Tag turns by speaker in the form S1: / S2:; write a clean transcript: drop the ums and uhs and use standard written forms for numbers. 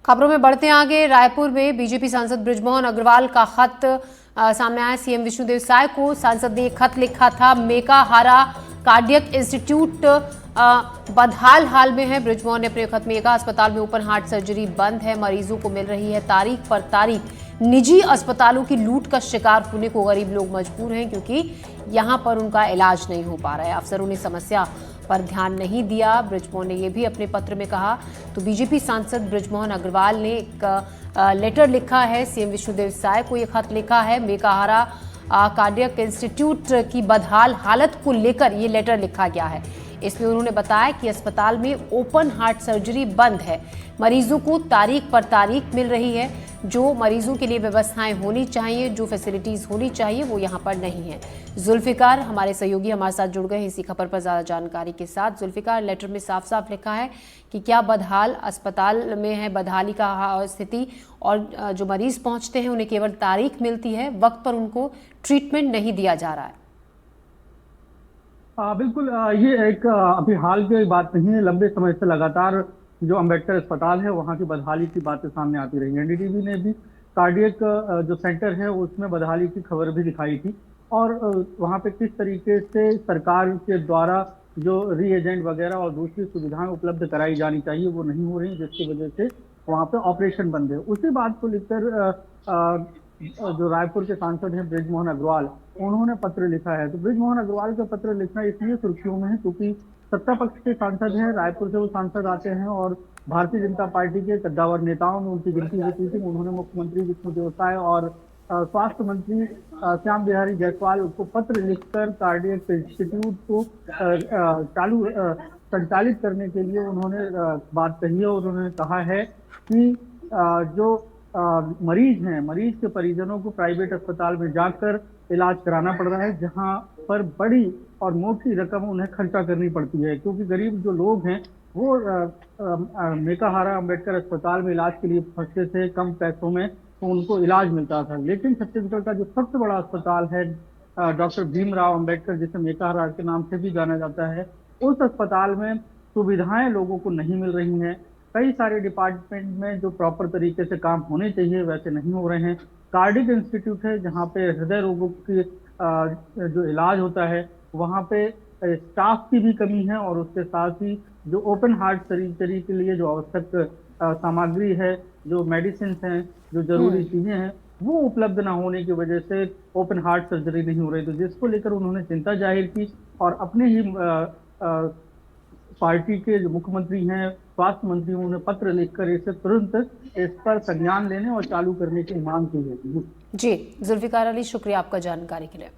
S1: खबरों में बढ़ते आगे, रायपुर में बीजेपी सांसद बृजमोहन अग्रवाल का खत सामने आया। सीएम विष्णुदेव साय को सांसद ने एक खत लिखा था। मेकाहारा कार्डियक इंस्टीट्यूट बदहाल हाल में है। बृजमोहन ने अपने खत में कहा, अस्पताल में ओपन हार्ट सर्जरी बंद है, मरीजों को मिल रही है तारीख पर तारीख। निजी अस्पतालों की लूट का शिकार होने को गरीब लोग मजबूर हैं, क्योंकि यहां पर उनका इलाज नहीं हो पा रहा है। अफसरों ने समस्या पर ध्यान नहीं दिया। बृजमोहन ने यह भी अपने पत्र में कहा। तो बीजेपी सांसद बृजमोहन अग्रवाल ने एक लेटर लिखा है, सीएम विष्णुदेव साय को यह खत लिखा है। मेकाहारा कार्डियक इंस्टीट्यूट की बदहाल हालत को लेकर यह लेटर लिखा गया है। इसमें उन्होंने बताया कि अस्पताल में ओपन हार्ट सर्जरी बंद है, मरीजों को तारीख पर तारीख मिल रही है। जो मरीजों के लिए व्यवस्थाएं होनी चाहिए, जो फैसिलिटीज होनी चाहिए, वो यहाँ पर नहीं है। जुल्फिकार हमारे सहयोगी हमारे साथ जुड़ गए इसी खबर पर ज्यादा जानकारी के साथ। जुल्फिकार, लेटर में साफ साफ लिखा है कि क्या बदहाल अस्पताल में है बदहाली का स्थिति, और जो मरीज पहुंचते हैं उन्हें केवल तारीख मिलती है, वक्त पर उनको ट्रीटमेंट नहीं दिया जा रहा है।
S2: बिल्कुल, ये एक अभी हाल की बात नहीं है। लंबे समय से लगातार जो अंबेडकर अस्पताल है वहाँ की बदहाली की बातें सामने आती रही। एनडीटीवी ने भी कार्डियक जो सेंटर है उसमें बदहाली की खबर भी दिखाई थी, और वहाँ पे किस तरीके से सरकार के द्वारा जो रीएजेंट वगैरह और दूसरी सुविधाएं उपलब्ध कराई जानी चाहिए वो नहीं हो रही, जिसकी वजह से वहाँ पे ऑपरेशन बंद है। उसी बात को लेकर जो रायपुर के सांसद हैं बृजमोहन अग्रवाल, उन्होंने पत्र लिखा है। तो बृजमोहन अग्रवाल का पत्र लिखना इसलिए सुर्खियों में है क्योंकि सत्ता पक्ष के सांसद हैं, रायपुर से वो सांसद आते हैं, और भारतीय जनता पार्टी के कद्दावर नेताओं में उनकी गिनती होती थी। उन्होंने मुख्यमंत्री विष्णुदेव साय और स्वास्थ्य मंत्री श्याम बिहारी जायसवाल को पत्र लिखकर कार्डियक इंस्टीट्यूट को संचालित करने के लिए उन्होंने बात कही है। और उन्होंने कहा है कि जो मरीज हैं, मरीज के परिजनों को प्राइवेट अस्पताल में जाकर इलाज कराना पड़ रहा है, जहां पर बड़ी और मोटी रकम उन्हें खर्चा करनी पड़ती है, क्योंकि गरीब जो लोग हैं वो मेकाहारा अंबेडकर अस्पताल में इलाज के लिए फंसते थे कम पैसों में, तो उनको इलाज मिलता था। लेकिन छत्तीसगढ़ का जो सबसे बड़ा अस्पताल है डॉक्टर भीमराव अंबेडकर, जिसे मेकाहारा के नाम से भी जाना जाता है, उस अस्पताल में सुविधाएं लोगों को नहीं मिल रही हैं। कई सारे डिपार्टमेंट में जो प्रॉपर तरीके से काम होने चाहिए वैसे नहीं हो रहे हैं। कार्डियक इंस्टीट्यूट है जहाँ पे हृदय रोगों की जो इलाज होता है, वहाँ पे स्टाफ की भी कमी है, और उसके साथ ही जो ओपन हार्ट सर्जरी के लिए जो आवश्यक सामग्री है, जो मेडिसिन हैं, जो जरूरी चीजें हैं, वो उपलब्ध ना होने की वजह से ओपन हार्ट सर्जरी नहीं हो रही। तो जिसको लेकर उन्होंने चिंता जाहिर की, और अपने ही पार्टी के जो मुख्यमंत्री हैं, स्वास्थ्य मंत्री, उन्होंने पत्र लिखकर इसे तुरंत इस पर संज्ञान लेने और चालू करने की मांग की है।
S1: जी, जुल्फिकार अली, शुक्रिया आपका जानकारी के लिए।